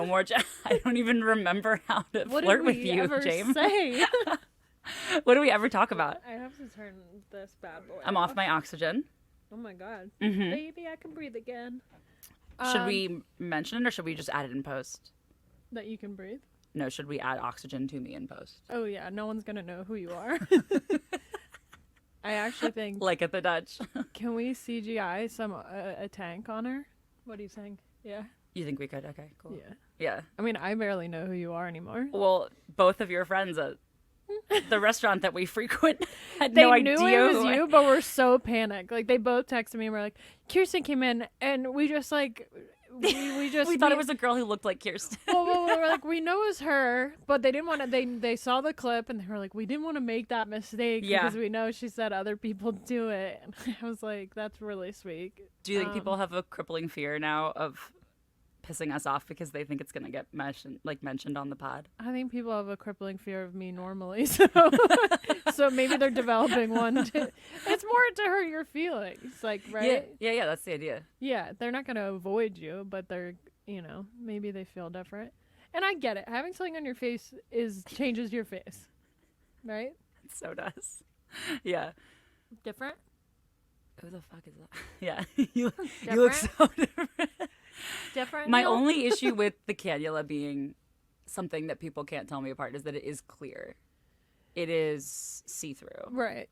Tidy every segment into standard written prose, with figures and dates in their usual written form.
more. I don't even remember how to flirt with you, James. Say? What do we ever talk about? I have to turn this bad boy I'm off my oxygen. Oh my god. Mm-hmm. Baby, I can breathe again. Should we mention it or should we just add it in post? That you can breathe? No, should we add oxygen to me in post? Oh yeah, no one's gonna know who you are. I actually think... Like at the Dutch. Can we CGI a tank on her? What do you think? Yeah. You think we could? Okay, cool. Yeah. Yeah. I mean, I barely know who you are anymore. Well, both of your friends at the restaurant that we frequent had They no knew idea it was who you, but we're so panicked. Like, they both texted me and were like, Kirsten came in, and we just, like... We just we thought it was a girl who looked like Kirsten. well, we were like, we know it's her, but they didn't want to. They saw the clip and they were like, we didn't want to make that mistake because we know she said other people do it. And I was like, that's really sweet. Do you think people have a crippling fear now of pissing us off because they think it's gonna get mentioned on the pod? I think people have a crippling fear of me normally, so so maybe they're developing one. It's more to hurt your feelings, like, right? Yeah. That's the idea. Yeah, they're not gonna avoid you, but they're, maybe they feel different. And I get it. Having something on your face changes your face, right? It so does. Yeah. Different. Who the fuck is that? Yeah, you look so different. Different. My only issue with the cannula being something that people can't tell me apart is that it is clear. It is see-through. Right.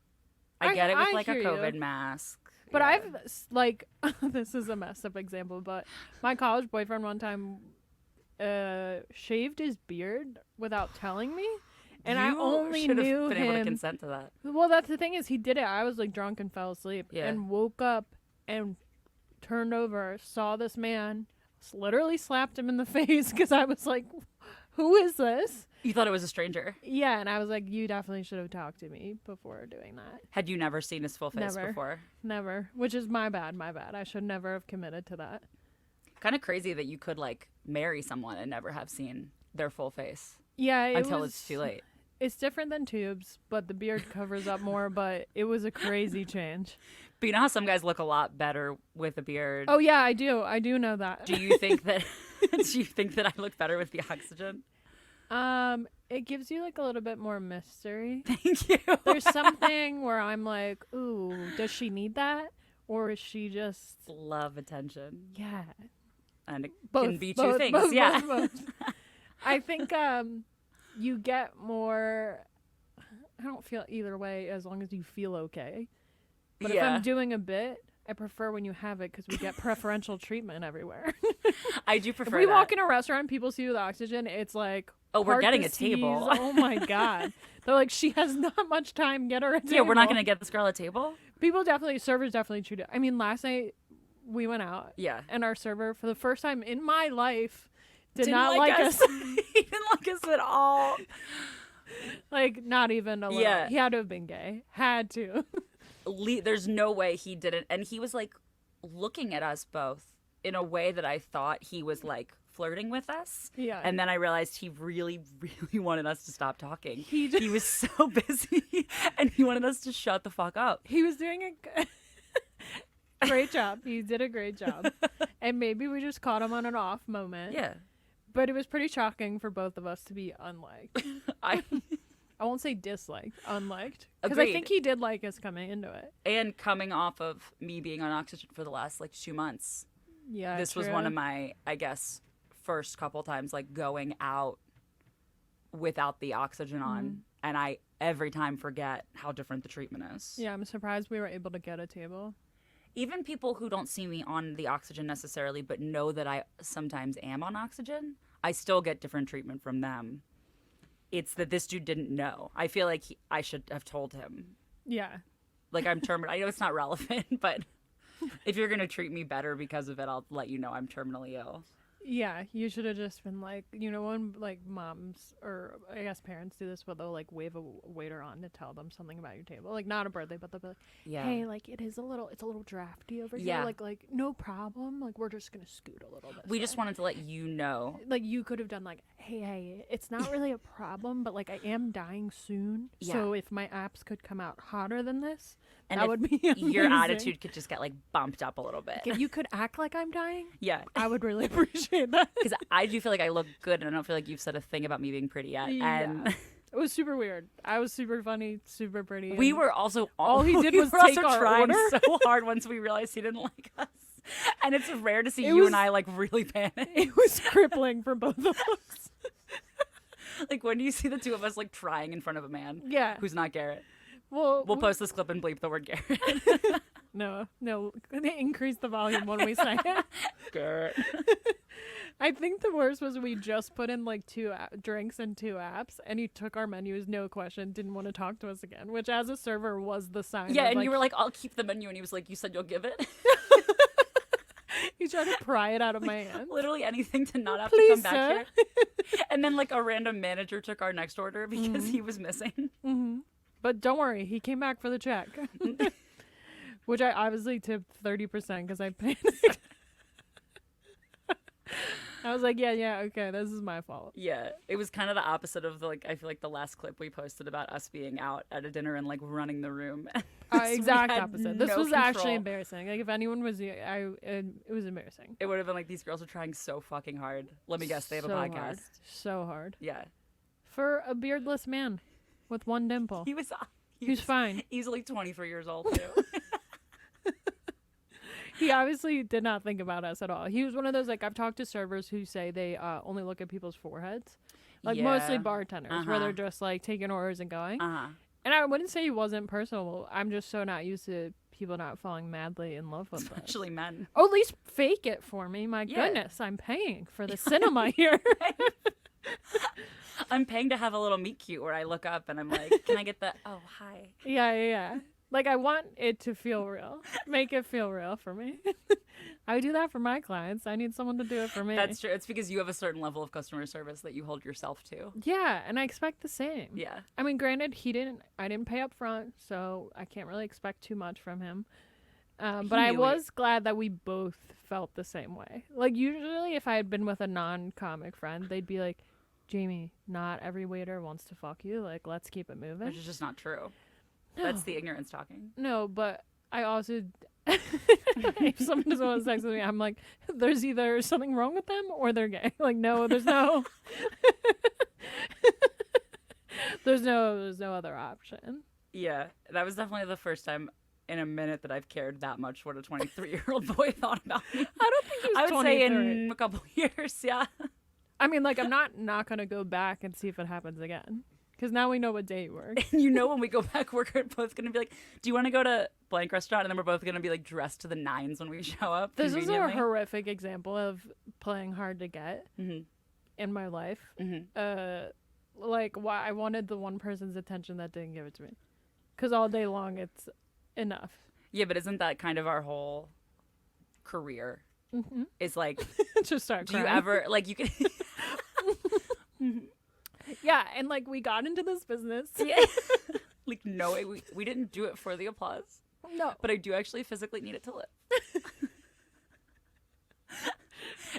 I get it with like a hear COVID you. mask. But yeah. I've like this is a messed up example, but my college boyfriend one time shaved his beard without telling me. And I only knew been him. able to consent to that. Well, that's the thing is he did it. I was like drunk and fell asleep and woke up and turned over, saw this man, literally slapped him in the face because I was like, who is this? You thought it was a stranger? Yeah, and I was like, you definitely should have talked to me before doing that. Had you never seen his full face before? Never, which is my bad. I should never have committed to that. Kind of crazy that you could like marry someone and never have seen their full face. Yeah, until it's too late. It's different than tubes, but the beard covers up more, but it was a crazy change. But you know how some guys look a lot better with a beard? Oh yeah, I do. I do know that. Do you think that I look better with the oxygen? It gives you like a little bit more mystery. Thank you. There's something where I'm like, ooh, does she need that? Or is she just love attention? Yeah. And it can be two things. Both. I think you get more. I don't feel either way as long as you feel okay. But if I'm doing a bit, I prefer when you have it because we get preferential treatment everywhere. I do prefer. If we walk in a restaurant and people see you with oxygen, it's like, oh, we're getting a table. Oh my god, they're like, she has not much time. Get her a table. Yeah, we're not gonna get this girl a table. Servers definitely treat it. I mean, last night we went out. Yeah. And our server, for the first time in my life, didn't not like us. He didn't like us at all. Like, not even a little. Yeah. He had to have been gay. Had to. There's no way he didn't. And he was like looking at us both in a way that I thought he was like flirting with us. Yeah. And then I realized he really, really wanted us to stop talking. He was so busy and he wanted us to shut the fuck up. He was doing a great job. He did a great job. And maybe we just caught him on an off moment. Yeah. But it was pretty shocking for both of us to be unliked. I won't say disliked, unliked. Because I think he did like us coming into it. And coming off of me being on oxygen for the last like 2 months. Yeah, this was one of my, I guess, first couple times like going out without the oxygen on. And I every time forget how different the treatment is. Yeah, I'm surprised we were able to get a table. Even people who don't see me on the oxygen necessarily, but know that I sometimes am on oxygen, I still get different treatment from them. It's that this dude didn't know. I feel like I should have told him. Yeah. Like I'm terminal. I know it's not relevant, but if you're going to treat me better because of it, I'll let you know I'm terminally ill. Yeah, you should have just been like, when like moms or I guess parents do this, but they'll like wave a waiter on to tell them something about your table. Like not a birthday, but they'll be like, hey, like it's a little drafty over here. Like no problem. Like we're just going to scoot a little bit. We just wanted to let you know. Like you could have done like, hey, it's not really a problem, but like I am dying soon. Yeah. So if my abs could come out hotter than this, and that would be amazing. Your attitude could just get like bumped up a little bit. If you could act like I'm dying, yeah, I would really appreciate that. Because I do feel like I look good, and I don't feel like you've said a thing about me being pretty yet. Yeah. And it was super weird. I was super funny, super pretty. We were also all he did was take our trying order so hard once we realized he didn't like us. And it's rare to see you and I like really panic. It was crippling for both of us. Like when do you see the two of us like trying in front of a man? Yeah. Who's not Garrett? Well, we'll post this clip and bleep the word Garrett. No, increase the volume when we say it. Garrett. I think the worst was we just put in like 2 drinks and 2 apps, and he took our menus, no question, didn't want to talk to us again, which as a server was the sign. Yeah, of, and like, you were like, I'll keep the menu, and he was like, you said you'll give it? He tried to pry it out of my hand. Literally anything to not have Please, to come back here. And then like a random manager took our next order because he was missing. Mm-hmm. But don't worry, he came back for the check. Which I obviously tipped 30% because I panicked. I was like, yeah, okay, this is my fault. Yeah, it was kind of the opposite of the, like, I feel like the last clip we posted about us being out at a dinner and like running the room. Exact opposite. This was control. Actually embarrassing. Like if anyone was, it was embarrassing. It would have been like these girls are trying so fucking hard. Let me guess, they have a podcast. Hard. So hard. Yeah. For a beardless man with one dimple. He was fine. Easily 23 years old too. He obviously did not think about us at all. He was one of those, like, I've talked to servers who say they only look at people's foreheads. Like, mostly bartenders, where they're just, like, taking orders and going. And I wouldn't say he wasn't personable. I'm just so not used to people not falling madly in love with us. Especially men. Oh, at least fake it for me. My goodness, I'm paying for the cinema here. I'm paying to have a little meet cute where I look up and I'm like, can I get the, oh, hi. Yeah. Like, I want it to feel real. Make it feel real for me. I do that for my clients. I need someone to do it for me. That's true. It's because you have a certain level of customer service that you hold yourself to. Yeah, and I expect the same. Yeah. I mean, granted, I didn't pay up front, so I can't really expect too much from him. But I was glad that we both felt the same way. Like, usually if I had been with a non-comic friend, they'd be like, Jamie, not every waiter wants to fuck you. Like, let's keep it moving. Which is just not true. No. That's the ignorance talking. No, but I also, if someone doesn't want to sex with me, I'm like, there's either something wrong with them or they're gay. Like, no, there's no, there's no other option. Yeah, that was definitely the first time in a minute that I've cared that much what a 23-year-old boy thought about me. I don't think he was 23. I would say in a couple years, yeah. I mean, like, I'm not going to go back and see if it happens again. Because now we know what day it works. And you know when we go back, we're both going to be like, do you want to go to blank restaurant? And then we're both going to be like dressed to the nines when we show up. This is a horrific example of playing hard to get in my life. Like, why I wanted the one person's attention that didn't give it to me. Because all day long, it's enough. Yeah, but isn't that kind of our whole career? It's like, just start do crying. you ever, like, you can... Yeah, and like we got into this business. Yeah. Like, no, we didn't do it for the applause. No. But I do actually physically need it to live.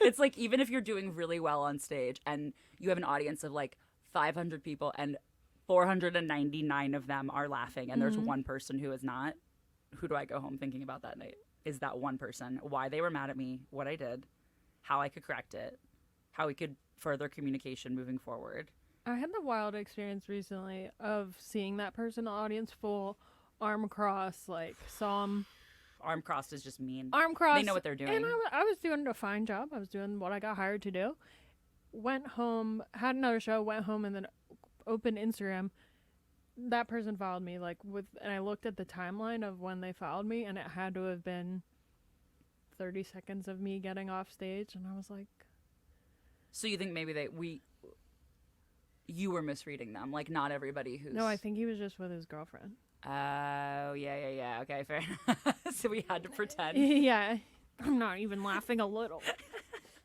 It's like, even if you're doing really well on stage and you have an audience of like 500 people and 499 of them are laughing and there's one person who is not, who do I go home thinking about that night? Is that one person, why they were mad at me, what I did, how I could correct it, how we could further communication moving forward. I had the wild experience recently of seeing that person in the audience full, arm crossed, like some... Arm crossed is just mean. Arm crossed. They know what they're doing. And I was doing a fine job. I was doing what I got hired to do. Went home, had another show, went home, and then opened Instagram. That person followed me, and I looked at the timeline of when they followed me, and it had to have been 30 seconds of me getting off stage, and I was like... So you think maybe you were misreading them, like not everybody who's... No, I think he was just with his girlfriend. Oh, yeah. Okay, fair enough. So we had to pretend. Yeah. I'm not even laughing a little.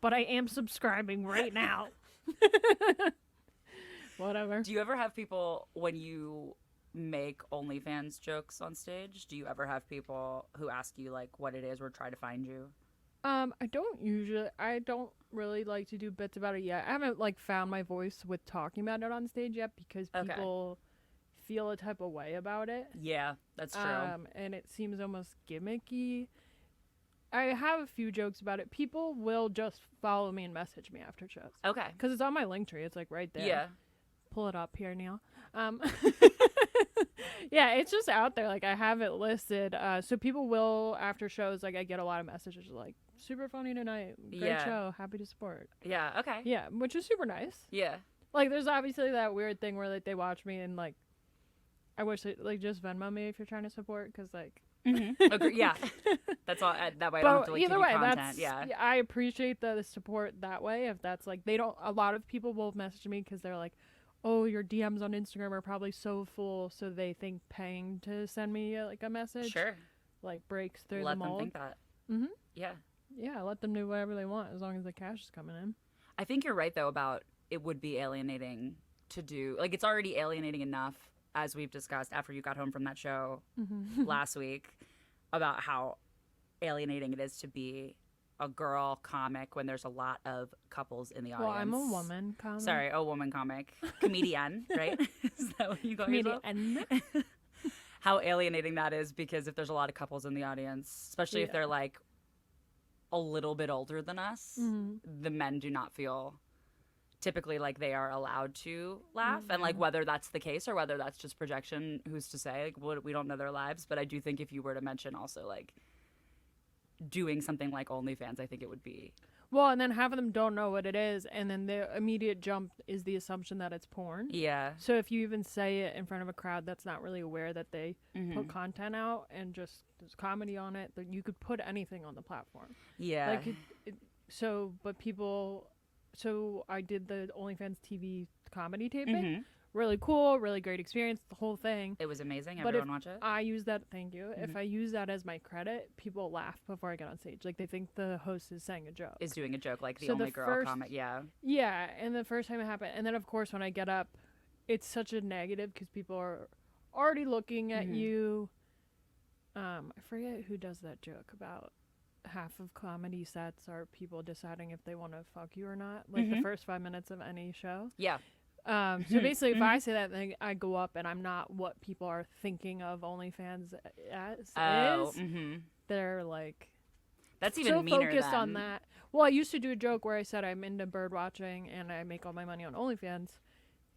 But I am subscribing right now. Whatever. Do you ever have people, when you make OnlyFans jokes on stage, do you ever have people who ask you, like, what it is or try to find you? I don't really like to do bits about it yet. I haven't like found my voice with talking about it on stage yet because people feel a type of way about it. Yeah, that's true. And it seems almost gimmicky. I have a few jokes about it. People will just follow me and message me after shows. Okay. Because it's on my Linktree. It's like right there. Yeah. Pull it up here, Neil. Yeah, it's just out there. Like I have it listed. So people will after shows. Like I get a lot of messages like super funny tonight. Great show. Happy to support. Yeah. Okay. Yeah, which is super nice. Yeah. Like there's obviously that weird thing where like they watch me and like I wish they like just Venmo me if you're trying to support because like. Agree. Yeah. That's all. That way I don't have to like either give way, you content. that's Yeah. I appreciate the support that way. If that's like they don't. A lot of people will message me because they're like, oh, your DMs on Instagram are probably so full, so they think paying to send me like a message, like breaks through the mold. Let them think that. Yeah. Yeah, let them do whatever they want as long as the cash is coming in. I think you're right though about it would be alienating to do like it's already alienating enough as we've discussed after you got home from that show last week about how alienating it is to be a girl comic when there's a lot of couples in the audience. Well, I'm a woman comic. Sorry, a woman comic. Comedian, right? Is that what you call yourself? Comedian. How alienating that is because if there's a lot of couples in the audience, especially if they're like a little bit older than us, the men do not feel typically like they are allowed to laugh. And like whether that's the case or whether that's just projection, who's to say? Like we don't know their lives. But I do think if you were to mention also like doing something like OnlyFans, I think it would be. Well, and then half of them don't know what it is, and then the immediate jump is the assumption that it's porn. Yeah. So if you even say it in front of a crowd that's not really aware that they put content out and just there's comedy on it, that you could put anything on the platform. Yeah. Like So I did the OnlyFans TV comedy taping. Really cool, really great experience, the whole thing. It was amazing. But Everyone watch it. I use that, thank you. If I use that as my credit, people laugh before I get on stage. Like they think the host is saying a joke. Is doing a joke like the only girl comic. Yeah. Yeah, and the first time it happened. And then of course when I get up, it's such a negative because people are already looking at you. I forget who does that joke about half of comedy sets are people deciding if they want to fuck you or not. Like the first 5 minutes of any show. Yeah. So basically, if I say that thing, I go up and I'm not what people are thinking of OnlyFans as. They're like, that's even so meaner focused than... on that. Well, I used to do a joke where I said I'm into bird watching and I make all my money on OnlyFans.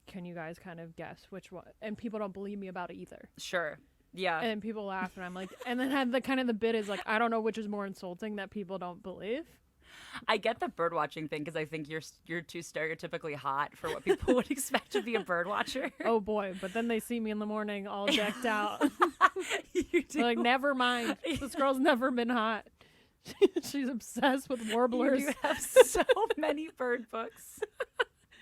Can you guys kind of guess which one? And people don't believe me about it either. Sure. Yeah. And people laugh and I'm like, and then had the kind of the bit is like, I don't know which is more insulting that people don't believe. I get the bird watching thing because I think you're too stereotypically hot for what people would expect to be a bird watcher. Oh boy, but then they see me in the morning all decked out. You do. Like, never mind. This girl's never been hot. She's obsessed with warblers. You have so many bird books.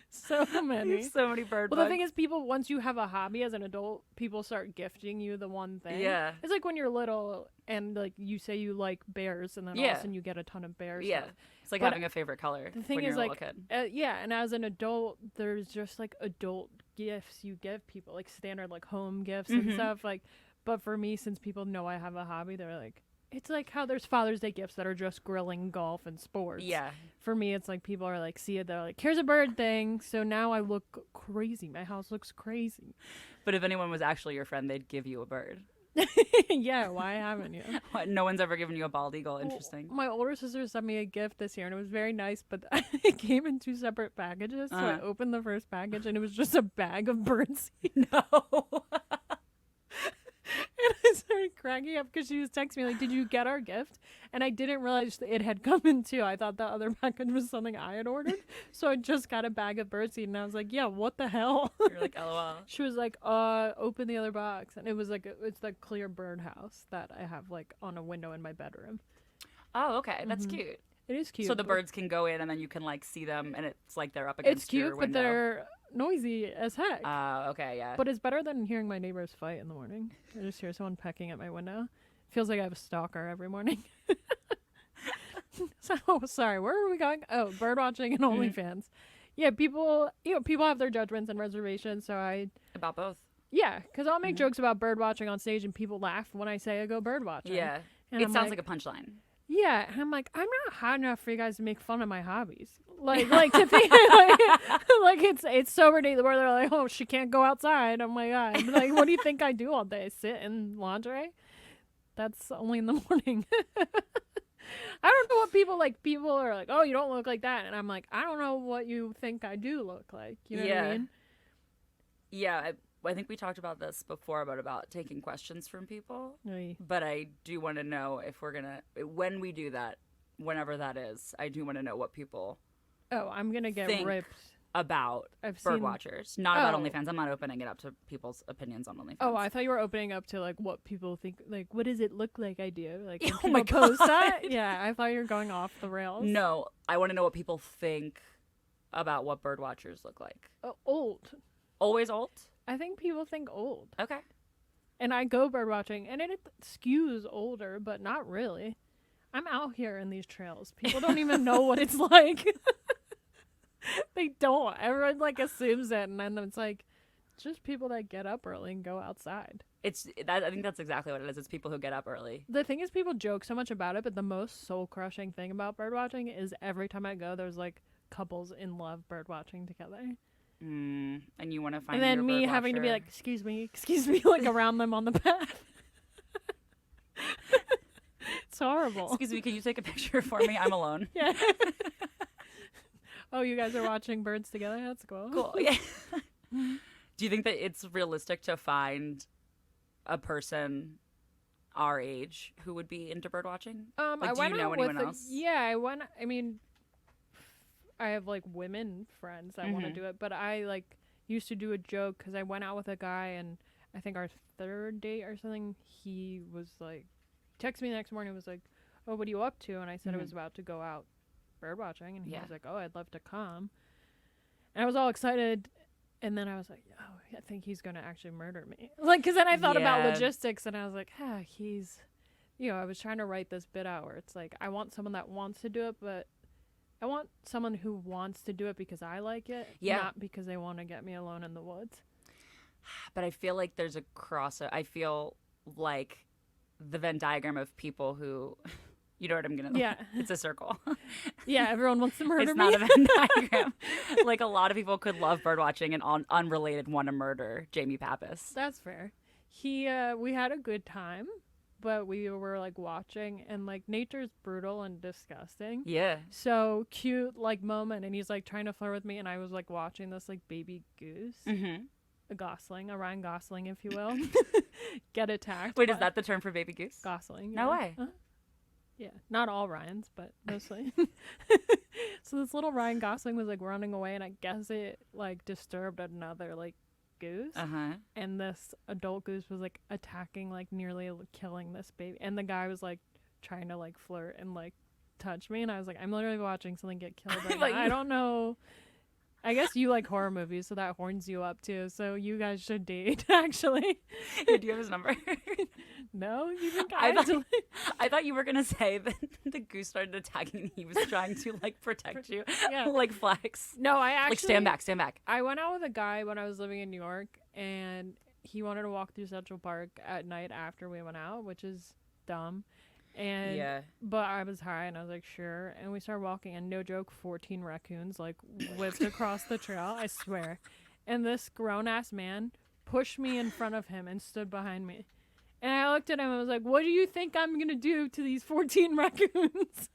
So many. So many bird books. Well, the thing is, people, once you have a hobby as an adult, people start gifting you the one thing. Yeah. It's like when you're little and like you say you like bears and then all of a sudden you get a ton of bears. Yeah. Stuff. It's like having a favorite color. The thing when is, you're a like, little kid. Yeah, and as an adult, there's just like adult gifts you give people, like standard like home gifts and stuff. Like, but for me, since people know I have a hobby, they're like, it's like how there's Father's Day gifts that are just grilling, golf, and sports. Yeah. For me, it's like people are like, see it, they're like, here's a bird thing. So now I look crazy. My house looks crazy. But if anyone was actually your friend, they'd give you a bird. Yeah, why haven't you? What, no one's ever given you a bald eagle. Interesting. Well, my older sister sent me a gift this year, and it was very nice, but it came in 2 separate packages. So I opened the first package, and it was just a bag of birdseed. No. And I started cracking up because she was texting me like, did you get our gift? And I didn't realize it had come in too. I thought the other package was something I had ordered. So I just got a bag of birdseed and I was like, yeah, what the hell? You're like, LOL. She was like, open the other box. And it was like, it's the clear birdhouse that I have like on a window in my bedroom. Oh, okay. That's cute. It is cute. So the birds can go in and then you can like see them and it's like they're up against your window. It's cute, but they're noisy as heck. Okay, yeah. But it's better than hearing my neighbors fight in the morning. I just hear someone pecking at my window. Feels like I have a stalker every morning. So, sorry, where were we going? Oh, bird watching and OnlyFans. Yeah, people have their judgments and reservations, so About both. Yeah, because I'll make jokes about bird watching on stage and people laugh when I say I go bird watching. Yeah. And it sounds like a punchline. Yeah, and I'm like, I'm not hot enough for you guys to make fun of my hobbies. Like to think like it's so ridiculous where they're like, oh, she can't go outside. Oh my god, like what do you think I do all day? Sit in lingerie? That's only in the morning. I don't know what people like. People are like, oh, you don't look like that, and I'm like, I don't know what you think I do look like. You know what I mean? Yeah, I think we talked about this before about taking questions from people. Oy. But I do want to know if we're gonna when we do that, whenever that is. I do want to know what people. Oh, I'm gonna get ripped about bird watchers, not about OnlyFans. I'm not opening it up to people's opinions on OnlyFans. Oh, I thought you were opening up to like what people think. Like, what does it look like? I do. Like, oh my god, post that? Yeah, I thought you were going off the rails. No, I want to know what people think about what bird watchers look like. Old. Always old. I think people think old. Okay. And I go bird watching, and it skews older, but not really. I'm out here in these trails. People don't even know what it's like. They don't. Everyone like assumes it, and then it's like just people that get up early and go outside. I think that's exactly what it is. It's people who get up early. The thing is, people joke so much about it, but the most soul crushing thing about bird watching is every time I go, there's like couples in love bird watching together. And you want to find. And then me having to be like, excuse me, like around them on the path. It's horrible. Excuse me, can you take a picture for me? I'm alone. Yeah. Oh, you guys are watching birds together? That's cool. Cool. Yeah. Do you think that it's realistic to find a person our age who would be into bird watching? Like, do you know anyone else? I mean, I have like women friends that want to do it, but I like used to do a joke because I went out with a guy, and I think our third date or something, he was like, texted me the next morning, was like, oh, what are you up to? And I said I was about to go out bird watching, and he was like, oh, I'd love to come. And I was all excited, and then I was like, oh, I think he's gonna actually murder me, like, because then I thought about logistics, and I was like, he's, I was trying to write this bit out where it's like, I want someone that wants to do it, but I want someone who wants to do it because I like it, not because they want to get me alone in the woods. But I feel like there's a I feel like the Venn diagram of people who you know what I'm gonna. Yeah, it's a circle. Yeah, everyone wants to murder it's me. It's not a Venn diagram. Like a lot of people could love bird watching and unrelated want to murder Jamie Pappas. That's fair. We had a good time, but we were like watching, and like nature's brutal and disgusting. Yeah. So cute like moment, and he's like trying to flirt with me, and I was like watching this like baby goose. A Ryan Gosling, if you will, get attacked. Wait, is that the term for baby goose? Gosling. No way. Huh? Yeah, not all Ryans, but mostly. So this little Ryan Gosling was like running away, and I guess it like disturbed another like goose. And this adult goose was like attacking, like nearly killing this baby. And the guy was like trying to like flirt and like touch me, and I was like, I'm literally watching something get killed right now. I don't know. I guess you like horror movies, so that horns you up too. So you guys should date, actually. Do you have his number? No, you think I thought you were gonna say that the goose started attacking and he was trying to like protect you, like flex. No, I actually like stand back. I went out with a guy when I was living in New York, and he wanted to walk through Central Park at night after we went out, which is dumb. And but I was high, and I was like, sure. And we started walking, and no joke, 14 raccoons like whipped across the trail. I swear. And this grown ass man pushed me in front of him and stood behind me. And I looked at him and was like, what do you think I'm gonna do to these 14 raccoons?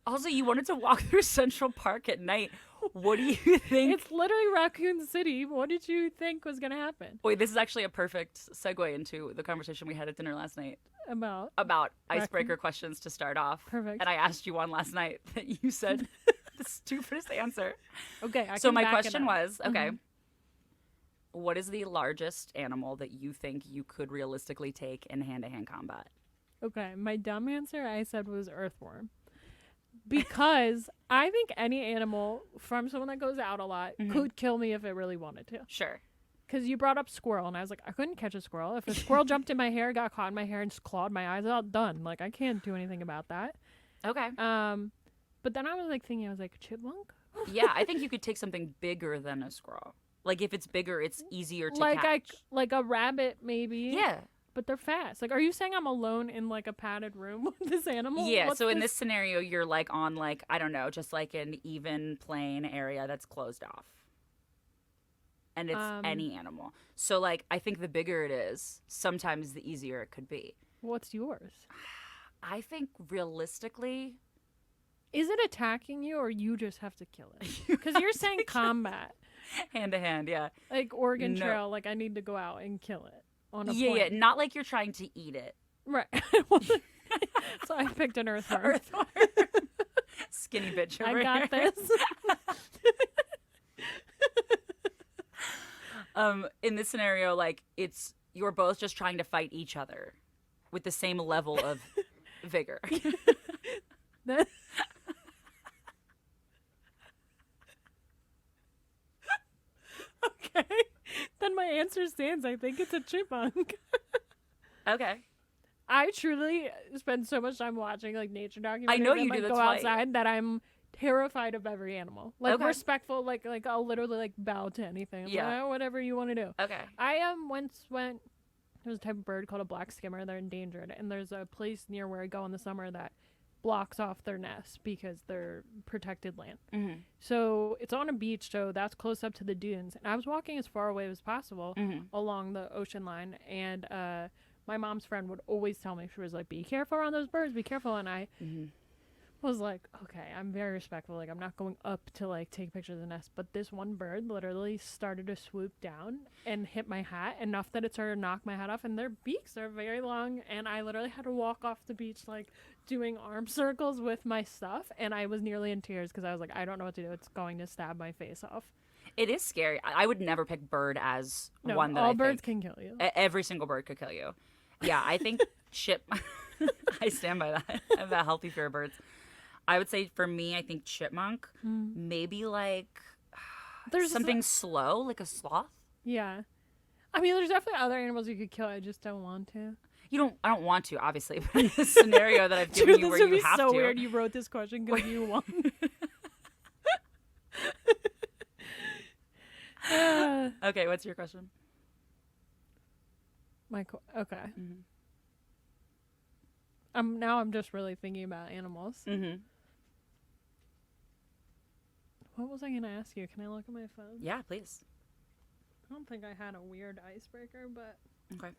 Also, you wanted to walk through Central Park at night. What do you think? It's literally Raccoon City. What did you think was gonna happen? Wait, this is actually a perfect segue into the conversation we had at dinner last night. About icebreaker questions to start off. Perfect. And I asked you one last night that you said the stupidest answer. Okay, so my question was, what is the largest animal that you think you could realistically take in hand-to-hand combat? Okay, my dumb answer I said was earthworm. Because I think any animal from someone that goes out a lot could kill me if it really wanted to. Sure. Because you brought up squirrel, and I was like, I couldn't catch a squirrel. If a squirrel jumped in my hair, got caught in my hair, and just clawed my eyes out, done. Like, I can't do anything about that. Okay. But then I was like thinking, I was like, chipmunk? Yeah, I think you could take something bigger than a squirrel. Like, if it's bigger, it's easier to catch. Like a rabbit, maybe. Yeah. But they're fast. Like, are you saying I'm alone in, like, a padded room with this animal? Yeah, so in this scenario, you're, like, on, like, I don't know, just, like, an even plain area that's closed off. And it's any animal. So, like, I think the bigger it is, sometimes the easier it could be. What's yours? I think, realistically... Is it attacking you, or you just have to kill it? Because you're saying combat. Hand to hand, yeah. Like, Oregon Trail, like, I need to go out and kill it. On a yeah, not like you're trying to eat it. Right. So I picked an earthworm. Earthworm. Skinny bitch over I got here. this. In this scenario, like, you're both just trying to fight each other with the same level of vigor. Okay. Then my answer stands. I think it's a chipmunk. Okay. I truly spend so much time watching, like, nature documentaries. I know you and, do. like, That's go why. outside that I'm terrified of every animal. Like, Okay. respectful. Like I'll literally, like, bow to anything. I'm Yeah. like, whatever you want to do. Okay. I once went. There's a type of bird called a black skimmer. They're endangered, and there's a place near where I go in the summer that blocks off their nests because they're protected land. Mm-hmm. So it's on a beach, so that's close up to the dunes. And I was walking as far away as possible along the ocean line, and my mom's friend would always tell me, she was like, be careful around those birds, be careful. And I was like, okay, I'm very respectful. Like, I'm not going up to, like, take pictures of the nest. But this one bird literally started to swoop down and hit my hat enough that it started to knock my hat off. And their beaks are very long. And I literally had to walk off the beach, like, doing arm circles with my stuff. And I was nearly in tears because I was like, I don't know what to do. It's going to stab my face off. It is scary. I would never pick bird as No, one that all I birds think. can kill you. Every single bird could kill you. Yeah, I think I stand by that. I have a healthy fear of birds. I would say for me, I think chipmunk, maybe like There's something slow, like a sloth. Yeah. I mean, there's definitely other animals you could kill. I just don't want to. I don't want to, obviously, but in this scenario that I've given you where you have to. This would be so weird. You wrote this question because you want. Okay, what's your question? Okay. Now I'm just really thinking about animals. What was I gonna ask you? Can I look at my phone? Yeah, please. I don't think I had a weird icebreaker, but okay.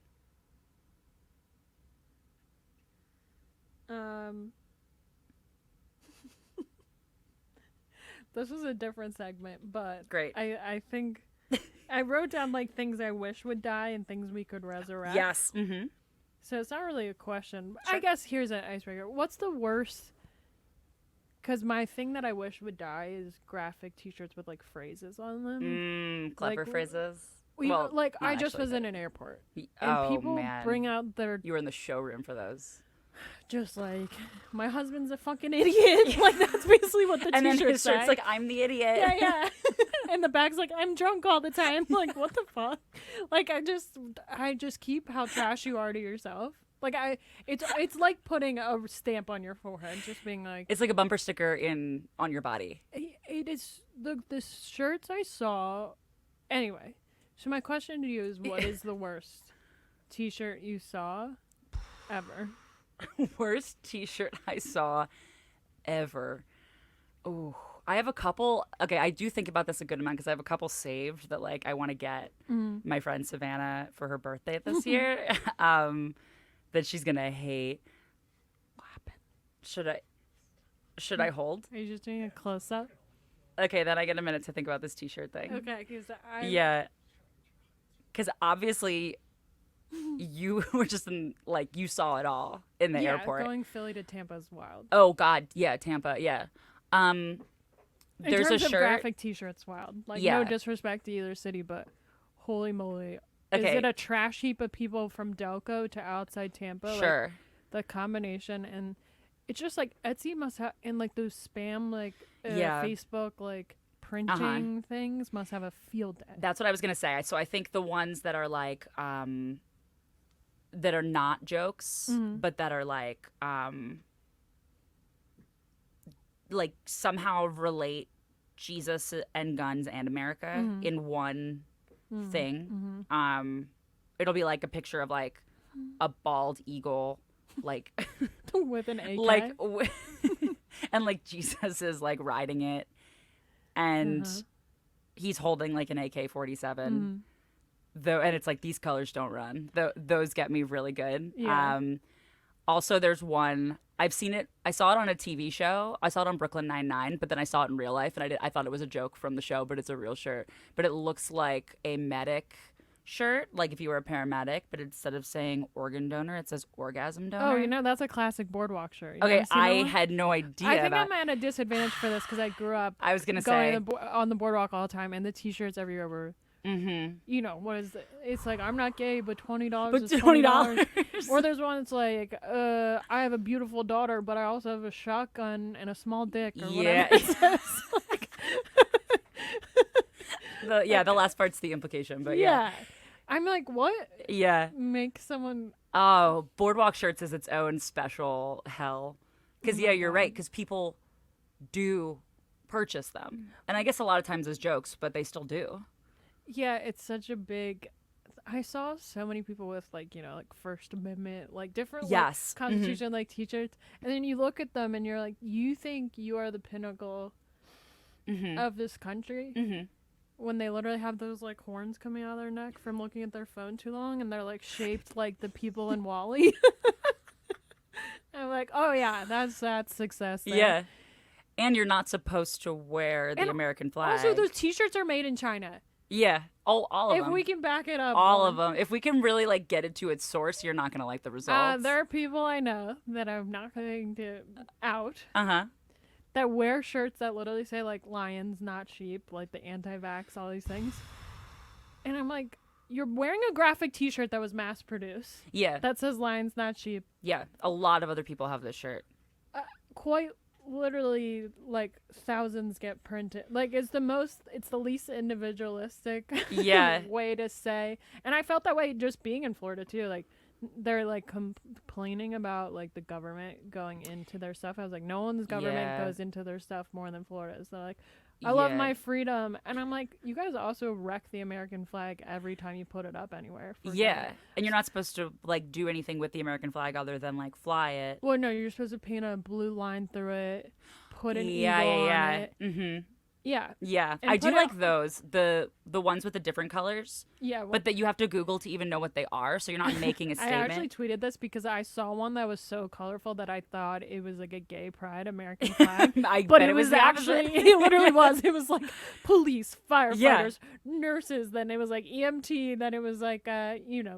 This was a different segment, but great. I think I wrote down, like, things I wish would die and things we could resurrect. Yes. So it's not really a question. Sure. I guess here's an icebreaker. What's the worst? Because my thing that I wish would die is graphic T-shirts with, like, phrases on them. Clever phrases. Well, like, I just was in an airport, and people bring out their. You were in the showroom for those. Just like, my husband's a fucking idiot. Like, that's basically what the and T-shirt then his shirt's say. like, I'm the idiot. Yeah. And the bag's like, I'm drunk all the time. Like, what the fuck? Like, I just keep how trash you are to yourself. Like, it's like putting a stamp on your forehead, just being like. It's like a bumper sticker on your body. It is the shirts I saw. Anyway, so my question to you is, what is the worst T-shirt you saw ever? Worst T-shirt I saw ever. Oh, I have a couple. Okay, I do think about this a good amount because I have a couple saved that, like, I want to get my friend Savannah for her birthday this year. That she's gonna hate. What happened? Should I hold? Are you just doing a close up? Okay, then I get a minute to think about this T-shirt thing. Okay, because obviously you were just you saw it all in the airport. Going Philly to Tampa is wild. Oh God, yeah, Tampa, yeah. In there's terms a of shirt. graphic T-shirts, wild. Like, no disrespect to either city, but holy moly. Okay. Is it a trash heap of people from Delco to outside Tampa? Sure. Like, the combination, and it's just like Etsy must have, and like those spam, like Facebook, like printing things must have a field day. That's what I was gonna say. So I think the ones that are like that are not jokes, but that are like somehow relate Jesus and guns and America in one thing. It'll be like a picture of like a bald eagle, like with an AK, like and like Jesus is like riding it, and he's holding like an AK-47. Though, and it's like, these colors don't run. Those get me really good. Yeah. Also, there's one, I've seen it. I saw it on a TV show. I saw it on Brooklyn Nine-Nine, but then I saw it in real life, and I thought it was a joke from the show, but it's a real shirt. But it looks like a medic shirt, like if you were a paramedic, but instead of saying organ donor, it says orgasm donor. Oh, that's a classic boardwalk shirt. Okay, I had no idea. I think I'm at a disadvantage for this because I grew up. I was gonna say on the boardwalk all the time, and the T-shirts everywhere were. What is it? It's like, I'm not gay, but $20 is $20. Or there's one that's like, I have a beautiful daughter, but I also have a shotgun and a small dick, or whatever it says. The last part's the implication, but yeah. I'm like, what? Yeah. Make someone... Oh, boardwalk shirts is its own special hell. Because, you're right, because people do purchase them. And I guess a lot of times as jokes, but they still do. Yeah, it's such a big... I saw so many people with, like First Amendment, like different Constitution, like T-shirts. And then you look at them and you're like, you think you are the pinnacle of this country? When they literally have those, like, horns coming out of their neck from looking at their phone too long, and they're, like, shaped like the people in WALL-E. I'm like, oh, yeah, that's success there. Yeah. And you're not supposed to wear the American flag. Also, those T-shirts are made in China. Yeah, all of them. If we can back it up. All of them. If we can really, like, get it to its source, you're not going to like the results. There are people I know that I'm not going to out. Uh-huh. That wear shirts that literally say, like, lions, not sheep, like the anti-vax, all these things. And I'm like, you're wearing a graphic T-shirt that was mass-produced. Yeah. That says lions, not sheep. Yeah. A lot of other people have this shirt. Quite literally, like, thousands get printed. Like, it's the least individualistic way to say. And I felt that way just being in Florida, too. Like, they're like complaining about like the government going into their stuff. I was like, no one's government goes into their stuff more than Florida's. They're like, I love my freedom. And I'm like, you guys also wreck the American flag every time you put it up anywhere. And you're not supposed to like do anything with the American flag other than like fly it. Well, no, you're supposed to paint a blue line through it, put an eagle on it. Yeah. I do like those. The ones with the different colors. Yeah. But that you have to Google to even know what they are, so you're not making a statement. I actually tweeted this because I saw one that was so colorful that I thought it was like a gay pride American flag. But it was actually it literally was. It was like police, firefighters, nurses, then it was like EMT, then it was like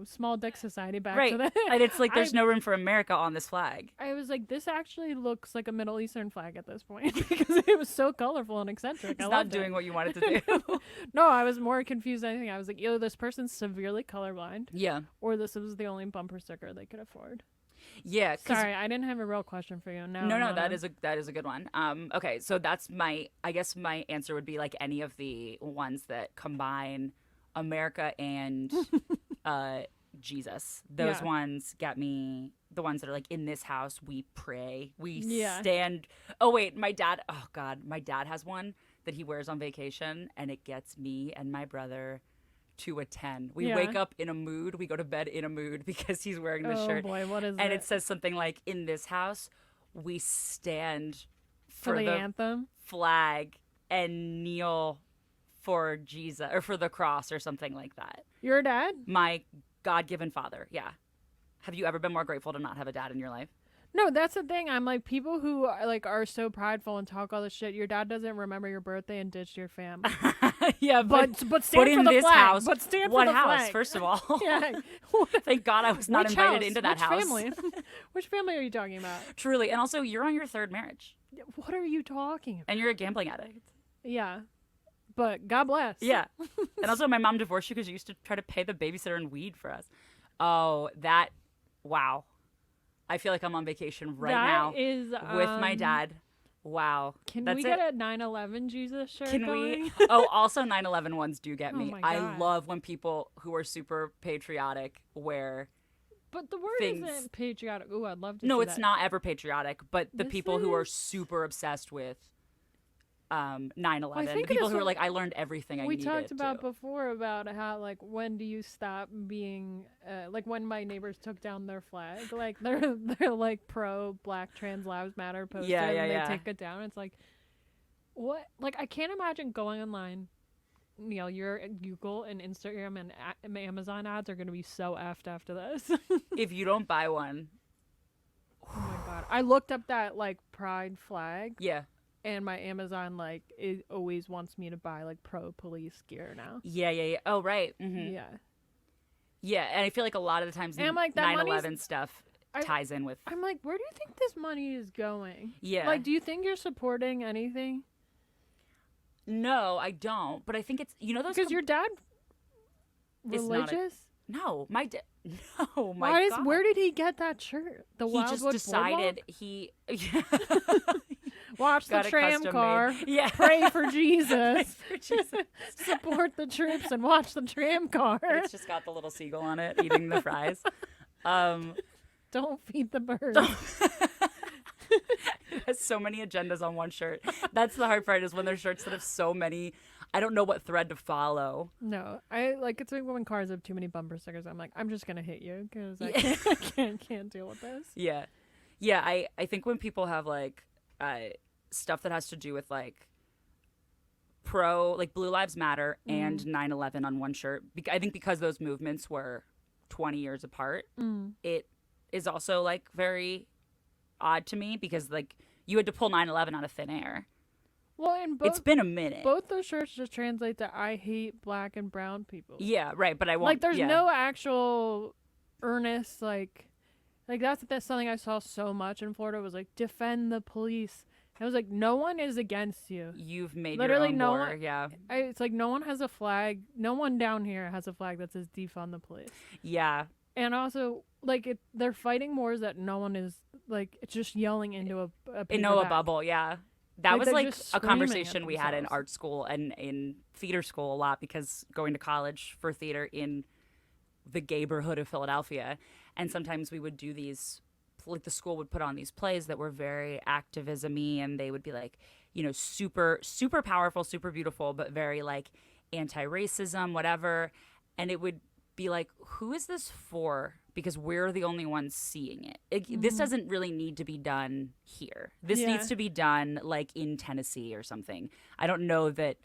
small dick society back to that. And it's like there's no room for America on this flag. I was like, this actually looks like a Middle Eastern flag at this point because it was so colorful and eccentric. It's not doing what you wanted to do. No, I was more confused than anything. I was like, either this person's severely colorblind. Yeah. Or this was the only bumper sticker they could afford. Yeah. Sorry, I didn't have a real question for you. No, that is a good one. Okay, so that's my answer would be like any of the ones that combine America and Jesus. Those ones get me. The ones that are like, in this house we pray, we stand. Oh wait, my dad has one that he wears on vacation, and it gets me and my brother to a 10. We wake up in a mood, we go to bed in a mood because he's wearing this shirt. Oh boy, what is it? And it says something like, in this house we stand for the anthem, flag, and kneel for Jesus, or for the cross, or something like that. Your dad? My God-given father, yeah. Have you ever been more grateful to not have a dad in your life? No, that's the thing. I'm like, people who are so prideful and talk all this shit. Your dad doesn't remember your birthday and ditched your family. Yeah, but stand but for in the this flag. house, but stand what for the house? Flag. First of all, yeah. Thank God I was not invited house? into that house. Family? Which family are you talking about? Truly, and also you're on your third marriage. What are you talking about? And you're a gambling addict. Yeah, but God bless. Yeah, and also my mom divorced you because you used to try to pay the babysitter and weed for us. Oh, that. Wow. I feel like I'm on vacation now with my dad. Wow. Can we get a 9/11 Jesus shirt going? Oh, also 9/11 ones do get me. Oh my God. I love when people who are super patriotic wear But the word isn't patriotic. Ooh, I'd love to see No, that. it's not ever patriotic, but the people who are super obsessed with 9/11. The people who were like, I learned everything I needed. We talked about before about how, like, when do you stop being, like, when my neighbors took down their flag, like, they're like pro Black Trans Lives Matter poster, and they take it down. It's like, what? Like, I can't imagine going online. You know, your Google and Instagram and Amazon ads are going to be so effed after this. If you don't buy one. Oh my God. I looked up that, like, pride flag. Yeah. And my Amazon, like, it always wants me to buy, like, pro-police gear now. Yeah. Oh, right. Mm-hmm. Yeah. Yeah, and I feel like a lot of the times 9/11 stuff ties in with... I'm like, where do you think this money is going? Yeah. Like, do you think you're supporting anything? No, I don't. But I think it's... You know those... Because your dad... religious? No, my dad... No, my God. Where did he get that shirt? The He just decided Watch the tram car. Yeah. Pray for Jesus. Support the troops and watch the tram car. It's just got the little seagull on it eating the fries. Don't feed the birds. It has so many agendas on one shirt. That's the hard part, is when there's shirts that have so many. I don't know what thread to follow. No, it's like when cars have too many bumper stickers. I'm like, I'm just gonna hit you because I can't deal with this. Yeah. I think when people have like stuff that has to do with like Blue Lives Matter and 9/11 on one shirt, I think because those movements were 20 years apart, it is also like very odd to me, because like you had to pull 9/11 out of thin air. Well, and it's been a minute. Both those shirts just translate to "I hate black and brown people." Yeah, right. But I won't. Like, there's no actual earnest like that's something I saw so much in Florida was like, defend the police. I was like, no one is against you. You've made literally your own war. Yeah. It's like no one has a flag. No one down here has a flag that says defund the police. Yeah. And also, like, they're fighting wars that no one is like. It's just yelling into a bubble. Yeah. That was like a conversation we had in art school and in theater school a lot, because going to college for theater in the gayborhood of Philadelphia. And sometimes we would do these, like the school would put on these plays that were very activism-y, and they would be like, you know, super, super powerful, super beautiful, but very like anti-racism, whatever. And it would be like, who is this for? Because we're the only ones seeing it. This doesn't really need to be done here. This needs to be done like in Tennessee or something. I don't know that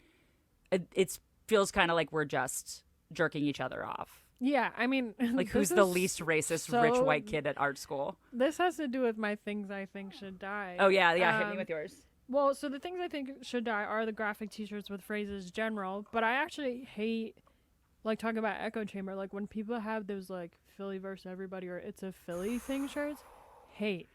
it feels kind of like we're just jerking each other off. Yeah, I mean, like, who's the least racist rich white kid at art school? This has to do with my things I think should die. Oh yeah, hit me with yours. Well, so the things I think should die are the graphic T-shirts with phrases general, but I actually hate, like, talking about echo chamber, like when people have those like Philly versus everybody or it's a Philly thing shirts. Hate.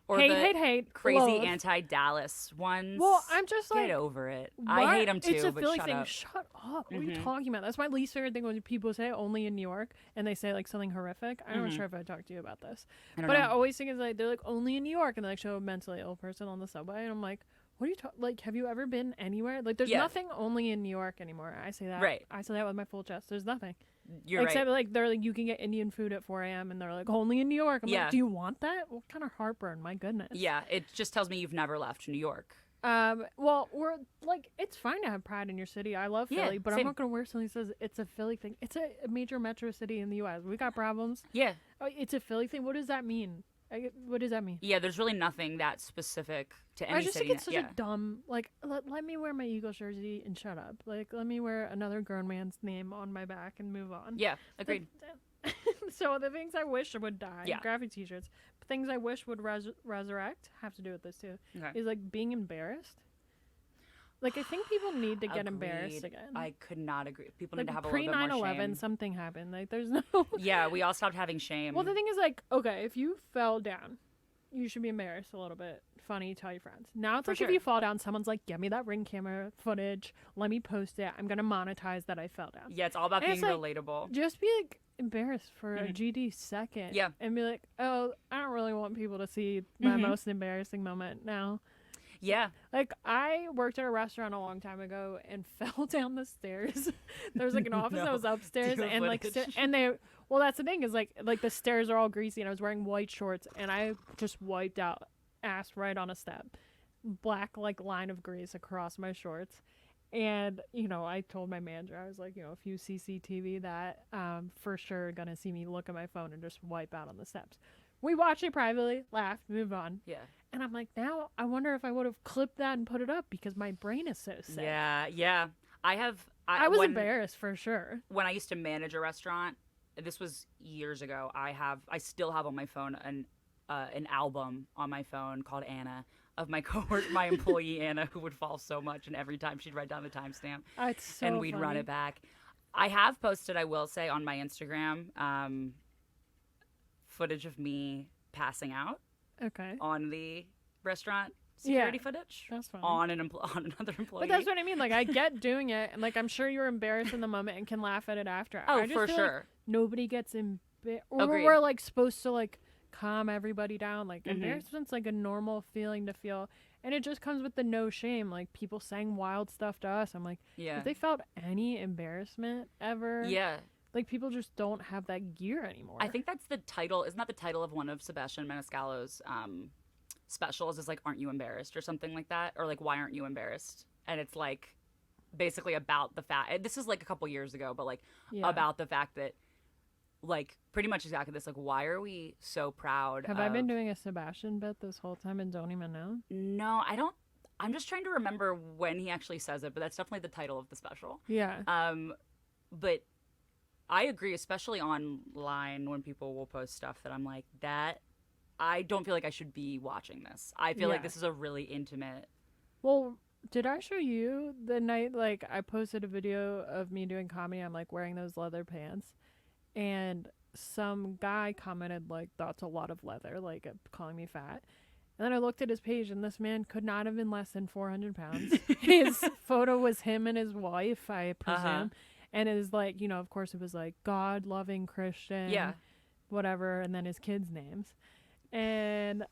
Or hate. Crazy love. Anti-Dallas ones. Well, I'm just like, get over it. What? I hate them too. It's a but Philly shut thing. up. Shut up. What are you talking about? That's my least favorite thing when people say only in New York and they say like something horrific. I'm not sure if I talked to you about this, but I always think it's like they're like only in New York and they like show a mentally ill person on the subway and I'm like, what are you talking? Like, have you ever been anywhere? Like, there's nothing only in New York anymore. I say that. Right. I say that with my full chest. There's nothing. Except like they're like, you can get Indian food at 4 a.m. and they're like only in New York. I'm like, do you want that? What kind of heartburn? My goodness. Yeah, it just tells me you've never left New York. Well, we're like, it's fine to have pride in your city. I love Philly, but I'm not gonna wear something that says it's a Philly thing. It's a major metro city in the U.S. We got problems. Yeah. Oh, it's a Philly thing. What does that mean? What does that mean? Yeah, there's really nothing that specific to any city. I just think it's such a dumb, like, let me wear my Eagles jersey and shut up. Like, let me wear another grown man's name on my back and move on. Yeah, agreed. So the things I wish would die, graphic T-shirts, things I wish would resurrect, have to do with this too, is like being embarrassed. Like, I think people need to get embarrassed again. I could not agree. People like, need to have a little bit more shame. Pre-9/11, something happened. Like, there's no... Yeah, we all stopped having shame. Well, the thing is, like, okay, if you fell down, you should be embarrassed a little bit. Funny, tell your friends. Now it's if you fall down, someone's like, get me that Ring camera footage. Let me post it. I'm going to monetize that I fell down. Yeah, it's all about being relatable. Just be, like, embarrassed for a GD second. Yeah. And be like, oh, I don't really want people to see my most embarrassing moment now. Yeah. Like, I worked at a restaurant a long time ago and fell down the stairs. There was, like, an office that was upstairs. And, like, well, that's the thing is, like, the stairs are all greasy and I was wearing white shorts and I just wiped out ass right on a step. black like line of grease across my shorts. And, you know, I told my manager, I was like, you know, if you CCTV that, for sure gonna see me look at my phone and just wipe out on the steps. We watched it privately, laughed, moved on. Yeah. And I'm like, now I wonder if I would have clipped that and put it up because my brain is so sick. Yeah. I was embarrassed for sure. When I used to manage a restaurant, this was years ago, I still have on my phone an album on my phone called Anna of my cohort, my employee Anna, who would fall so much, and every time she'd write down the timestamp, and we'd run it back. I have posted, I will say, on my Instagram, footage of me passing out. Okay. On the restaurant security footage. That's fine. On another employee. But that's what I mean. Like, I get doing it, and like I'm sure you're embarrassed in the moment and can laugh at it after. Oh, I just for feel sure. Like nobody gets embarrassed. Or Agreed. we're like supposed to like calm everybody down. Like embarrassment's like a normal feeling to feel, and it just comes with the no shame. Like people saying wild stuff to us. I'm like, have they felt any embarrassment ever? Yeah. Like people just don't have that gear anymore. I think that's the title. Isn't that the title of one of Sebastian Maniscalco's specials? Is like, aren't you embarrassed or something like that, or like, why aren't you embarrassed? And it's like basically about the fact. This is like a couple years ago, but like about the fact that. Like, pretty much exactly this. Like, why are we so proud Have I been doing a Sebastian bit this whole time and don't even know? No, I don't. I'm just trying to remember when he actually says it, but that's definitely the title of the special. Yeah. But I agree, especially online when people will post stuff that I'm like, that I don't feel like I should be watching this. I feel like this is a really intimate. Well, did I show you the night, like, I posted a video of me doing comedy? I'm, like, wearing those leather pants. And some guy commented, like, that's a lot of leather, like, calling me fat. And then I looked at his page, and this man could not have been less than 400 pounds. His photo was him and his wife, I presume. And it was, like, you know, of course it was, like, God-loving Christian. Yeah. Whatever, and then his kids' names. And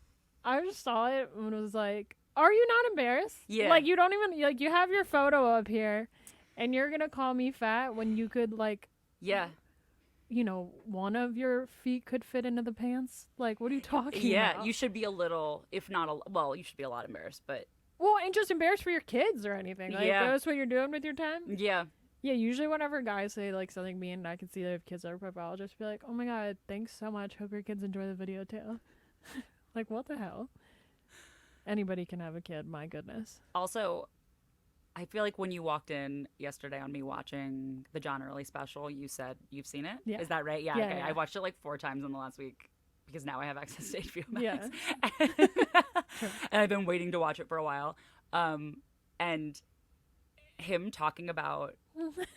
I just saw it and was like, are you not embarrassed? Yeah. Like, you don't even, like, you have your photo up here, and you're going to call me fat when you could, like... Yeah. You know, one of your feet could fit into the pants. Like, what are you talking about? Yeah, you should be a little, if not you should be a lot embarrassed, but... Well, and just embarrassed for your kids or anything. Like, that's what you're doing with your time? Yeah. Yeah, usually whenever guys say, like, something mean and I can see they have kids on their profile, I'll just be like, oh my god, thanks so much. Hope your kids enjoy the video, too. Like, what the hell? Anybody can have a kid, my goodness. Also... I feel like when you walked in yesterday on me watching the John Early special, you said you've seen it? Yeah. Is that right? Yeah, yeah, okay. Yeah. I watched it like 4 times in the last week because now I have access to HBO Max. Yeah. And I've been waiting to watch it for a while. And him talking about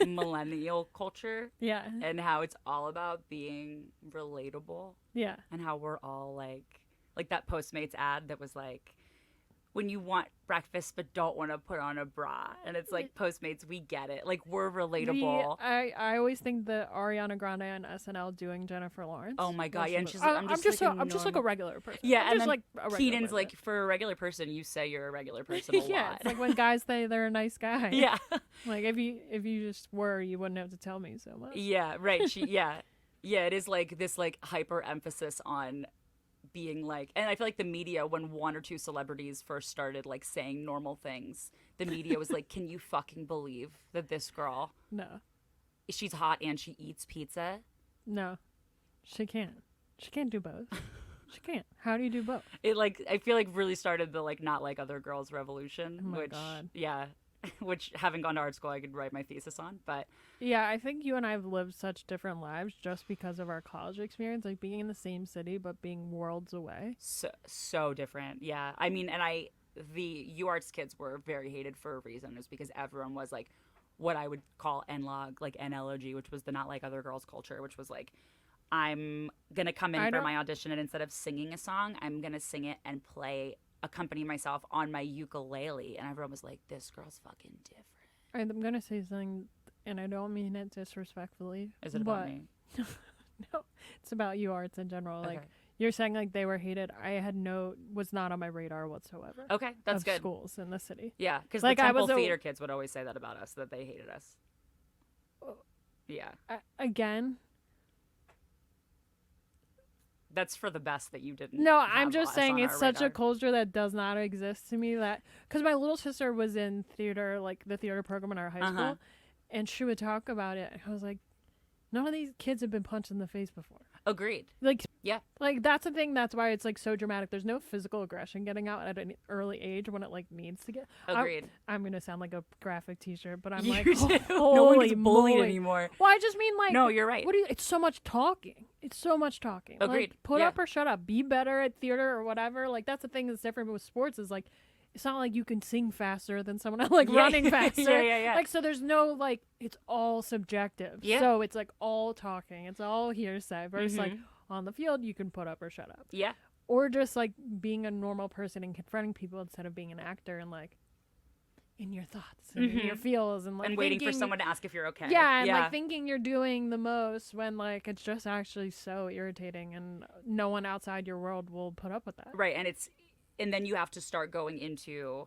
millennial culture. Yeah. And how it's all about being relatable. Yeah. And how we're all like that Postmates ad that was like, when you want breakfast but don't want to put on a bra, and it's like, Postmates, we get it. Like, we're relatable. I always think that Ariana Grande on SNL doing Jennifer Lawrence. Oh my god, yeah, and she's I'm just like a regular person. Yeah, I'm and just then like a regular Keenan's person. like, for a regular person, you say you're a regular person a yeah, lot. it's like when guys say they're a nice guy. Yeah, like if you just were, you wouldn't have to tell me so much. Yeah, right. Yeah, it is like this like hyper emphasis on being like, and I feel like the media, when 1 or 2 celebrities first started like saying normal things, the media was like, can you fucking believe that this girl, she's hot and she eats pizza? No, she can't do both. She can't. How do you do both? It like, I feel like really started the like not like other girls revolution. Oh my which god. Yeah, which having gone to art school I could write my thesis on. But yeah, I think you and I have lived such different lives just because of our college experience, like being in the same city but being worlds away. So different. Yeah, I mean, and the UArts kids were very hated for a reason. It was because everyone was like what I would call NLOG, like NLOG, which was the not like other girls culture, which was like, I'm gonna come in for my audition and instead of singing a song, I'm gonna sing it and accompany myself on my ukulele. And everyone was like, this girl's fucking different. I'm gonna say something, and I don't mean it disrespectfully. Is it about me? No, it's about UArts in general. Okay. Like, you're saying like they were hated. I was not on my radar whatsoever. Okay, that's good. Schools in the city. Yeah, because like, the Temple theater kids would always say that about us, that they hated us. Yeah. Again, that's for the best that you didn't. No, I'm just saying it's such a culture that does not exist to me. That because my little sister was in theater, like the theater program in our high school, and she would talk about it. I was like, none of these kids have been punched in the face before. Agreed. Like, yeah, like that's the thing. That's why it's like so dramatic. There's no physical aggression getting out at an early age when it like needs to get. Agreed. I'm gonna sound like a graphic T-shirt, but I'm like, no one gets bullied anymore. Well, I just mean like, no, you're right. It's so much talking. It's so much talking. Agreed. Like, put up or shut up. Be better at theater or whatever. Like that's the thing that's different with sports is like. It's not like you can sing faster than someone else, like running faster. yeah. Like, so there's no, like, it's all subjective. Yeah. So it's, like, all talking. It's all hearsay versus, like, on the field, you can put up or shut up. Yeah. Or just, like, being a normal person and confronting people instead of being an actor and, like, in your thoughts and in your feels and, like, and waiting for someone to ask if you're okay. Yeah, and, like, thinking you're doing the most when, like, it's just actually so irritating and no one outside your world will put up with that. Right, and then you have to start going into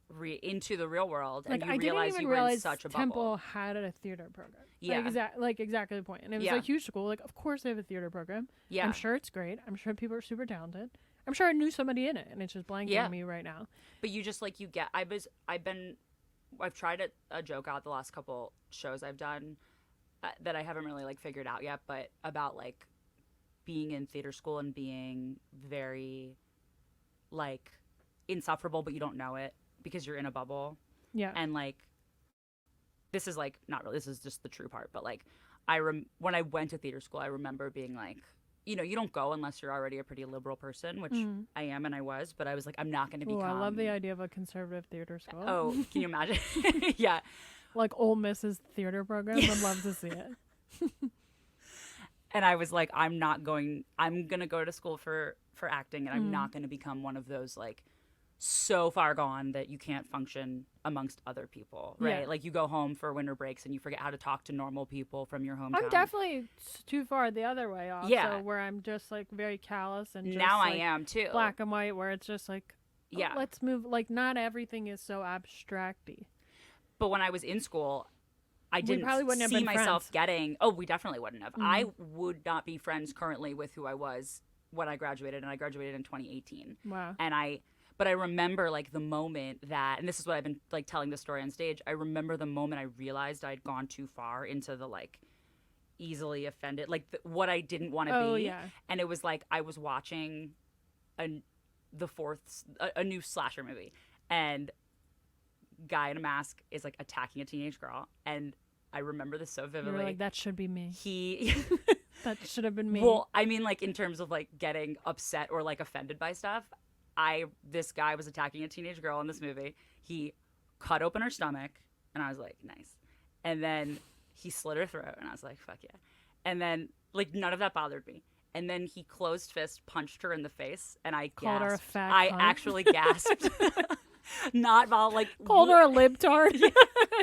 the real world, and like, you realize you were in such a bubble. Temple had a theater program. Yeah, like exactly the point. And it was a huge school. Like, of course they have a theater program. Yeah, I'm sure it's great. I'm sure people are super talented. I'm sure I knew somebody in it, and it's just blanking on me right now. But you just like I've tried a joke out the last couple shows I've done that I haven't really like figured out yet, but about like being in theater school and being very like insufferable, but you don't know it because you're in a bubble. Yeah. And like, this is like, not really, this is just the true part, but like, when I went to theater school, I remember being like, you know, you don't go unless you're already a pretty liberal person, which I am and I was, but I was like, I'm not going to become. I love the idea of a conservative theater school. Oh, can you imagine? Yeah. Like Ole Miss's theater program. I'd love to see it. And I was like, I'm going to go to school for acting, and I'm not going to become one of those like so far gone that you can't function amongst other people, right? Like you go home for winter breaks and you forget how to talk to normal people from your hometown. I'm definitely too far the other way also, where I'm just like very callous and just, now like, I am too. Black and white, where it's just like, let's move. Like not everything is so abstract-y. But when I was in school, I didn't wouldn't see have been myself friends. getting. Oh, we definitely wouldn't have. I would not be friends currently with who I was when I graduated, and I graduated in 2018. Wow. But I remember like the moment that, and this is what I've been like telling the story on stage. I remember the moment I realized I'd gone too far into the like easily offended, like what I didn't want to be. Oh yeah. And it was like I was watching a new slasher movie, and guy in a mask is like attacking a teenage girl, and I remember this so vividly. You were like, that should be me. He that should have been me. Well, I mean, like in terms of like getting upset or like offended by stuff, this guy was attacking a teenage girl in this movie. He cut open her stomach, and I was like, nice. And then he slit her throat, and I was like, fuck yeah. And then like none of that bothered me. And then he closed fist punched her in the face, and I called gasped. her a fat I cunt. actually gasped. Not while like called her a libtard.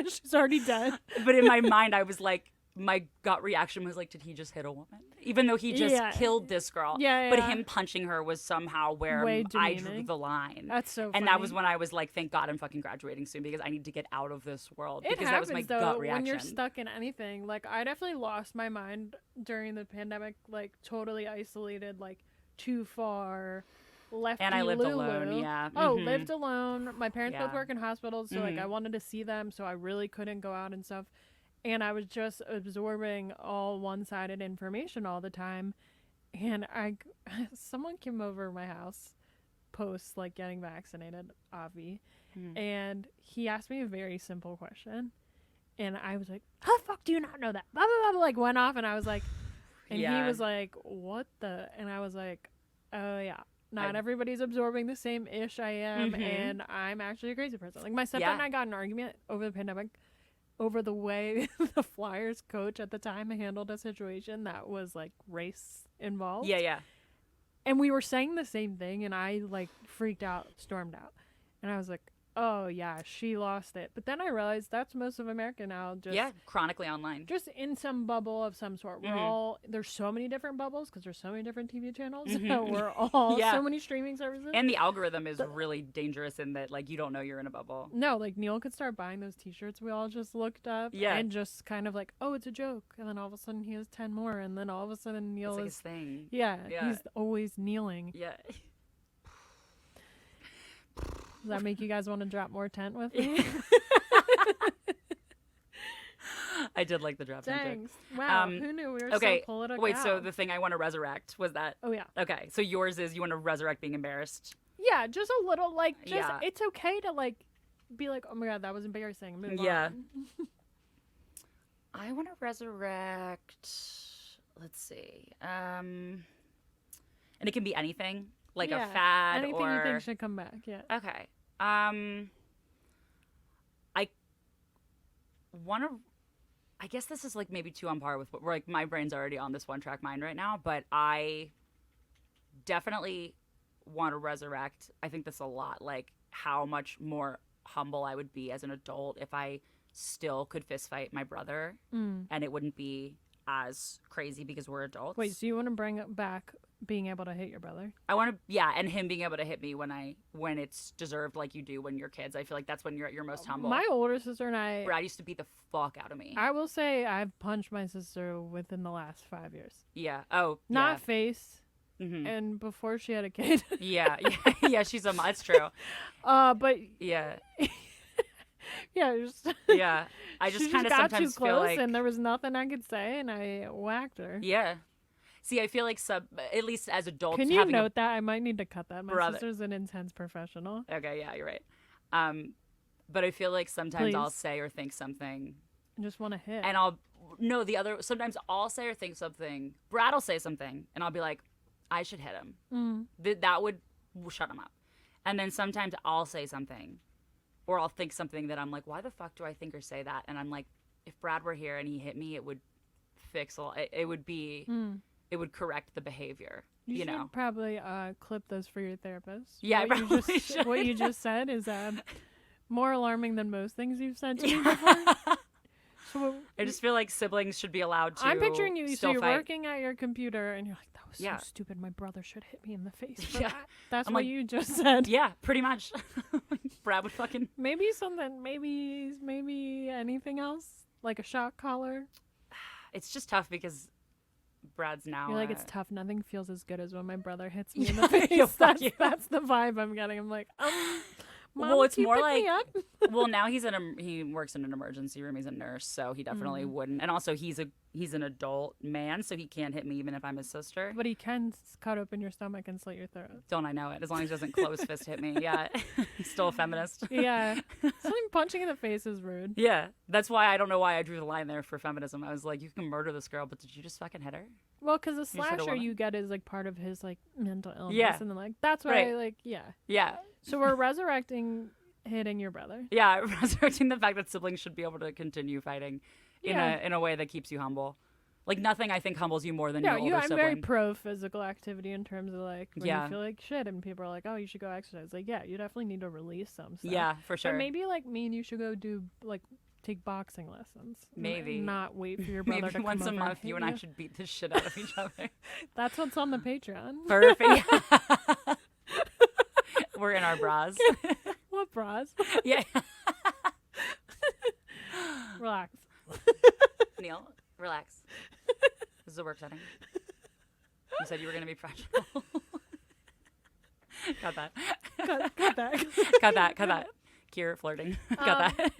She's already dead. But in my mind, I was like, my gut reaction was like, did he just hit a woman? Even though he just killed this girl. Yeah. But him punching her was somehow where I drew the line. That's so funny. And that was when I was like, thank God I'm fucking graduating soon because I need to get out of this world. It because happens, that was my though, gut reaction. when you're stuck in anything. Like, I definitely lost my mind during the pandemic, like, totally isolated, like, too far. Lefty and I lived Lulu. alone, yeah. Oh, lived alone. My parents both work in hospitals, so like I wanted to see them, so I really couldn't go out and stuff. And I was just absorbing all one-sided information all the time. And someone came over my house post like getting vaccinated, Avi, and he asked me a very simple question, and I was like, "How the fuck do you not know that?" Blah blah blah. Like went off, and I was like, and he was like, "What the?" And I was like, "Oh yeah." Not everybody's absorbing the same ish I am, and I'm actually a crazy person. Like, my stepdad and I got in an argument over the pandemic over the way the Flyers coach at the time handled a situation that was, like, race involved. Yeah. And we were saying the same thing, and I, like, freaked out, stormed out. And I was like, oh yeah, she lost it. But then I realized that's most of America now. Just chronically online. Just in some bubble of some sort. We're all, there's so many different bubbles because there's so many different TV channels. We're all so many streaming services. And the algorithm is really dangerous in that, like, you don't know you're in a bubble. No, like Neil could start buying those T-shirts we all just looked up. And just kind of like, oh, it's a joke. And then all of a sudden he has 10 more. And then all of a sudden Neil it's like is his thing. Yeah, he's always kneeling. Yeah. Does that make you guys want to drop more tent with me? I did like the drop tent joke. Wow, who knew we were so political? Wait, so the thing I want to resurrect was that... Oh, yeah. Okay, so yours is you want to resurrect being embarrassed? Yeah, just a little, like, it's okay to, like, be like, oh my God, that was embarrassing. Move on. I want to resurrect... Let's see. And it can be anything. Like a fad anything you think should come back, Okay. I want to... I guess this is, like, maybe too on par with what... Like, my brain's already on this one-track mind right now, but I definitely want to resurrect, I think this a lot, like, how much more humble I would be as an adult if I still could fistfight my brother, and it wouldn't be as crazy because we're adults. Wait, so you want to bring back being able to hit your brother? I want to, and him being able to hit me when it's deserved, like you do when you're kids. I feel like that's when you're at your most humble. My older sister and I... Brad used to beat the fuck out of me. I will say I've punched my sister within the last 5 years. Yeah. Oh, not face. And before she had a kid. yeah, she's a... It's true. But... Yeah. Yeah, I just kind of got sometimes too close, feel like, and there was nothing I could say, and I whacked her. Yeah. See, I feel like at least as adults. Can you note that? I might need to cut that. My sister's an intense professional. Okay, yeah, you're right. But I feel like sometimes I'll say or think something. I just want to hit. And sometimes I'll say or think something. Brad will say something, and I'll be like, I should hit him. That would shut him up. And then sometimes I'll say something. Or I'll think something that I'm like, why the fuck do I think or say that? And I'm like, if Brad were here and he hit me, it would fix it would be, it would correct the behavior. You know, should probably clip those for your therapist. Yeah, what you just said is more alarming than most things you've said to me before. So I just feel like siblings should be allowed to. I'm picturing you. So you're fight. Working at your computer, and you're like, "That was so stupid. My brother should hit me in the face for that." That's what you just said. Yeah, pretty much. Brad would fucking maybe something. Maybe anything else, like a shock collar. It's just tough because Brad's now. You're like, it's tough. Nothing feels as good as when my brother hits me in the face. That's the vibe I'm getting. I'm like, Mom, well, it's more like, well, now he works in an emergency room. He's a nurse, so he definitely wouldn't. And also, he's an adult man, so he can't hit me even if I'm his sister. But he can cut open your stomach and slit your throat. Don't I know it? As long as he doesn't close fist hit me. Yeah, he's still a feminist. Yeah, something punching in the face is rude. Yeah, that's why I don't know why I drew the line there for feminism. I was like, you can murder this girl, but did you just fucking hit her? Well, because the slasher you get is like part of his like mental illness, and then like that's why yeah. So we're resurrecting hitting your brother. Yeah, resurrecting the fact that siblings should be able to continue fighting in a way that keeps you humble. Like nothing I think humbles you more than your older sibling. I'm very pro physical activity in terms of like when you feel like shit and people are like, oh, you should go exercise. Like, yeah, you definitely need to release some stuff. Yeah, for sure. Or maybe like me and you should go do like take boxing lessons. Maybe. Not wait for your brother to come over. Maybe once a month you and I should beat the shit out of each other. That's what's on the Patreon. Perfect. We're in our bras. What bras? Yeah. Relax. Neil, relax. This is a work setting. You said you were going to be professional. Cut that. Cut that. Cut that. Cut that. Kier flirting. Cut that.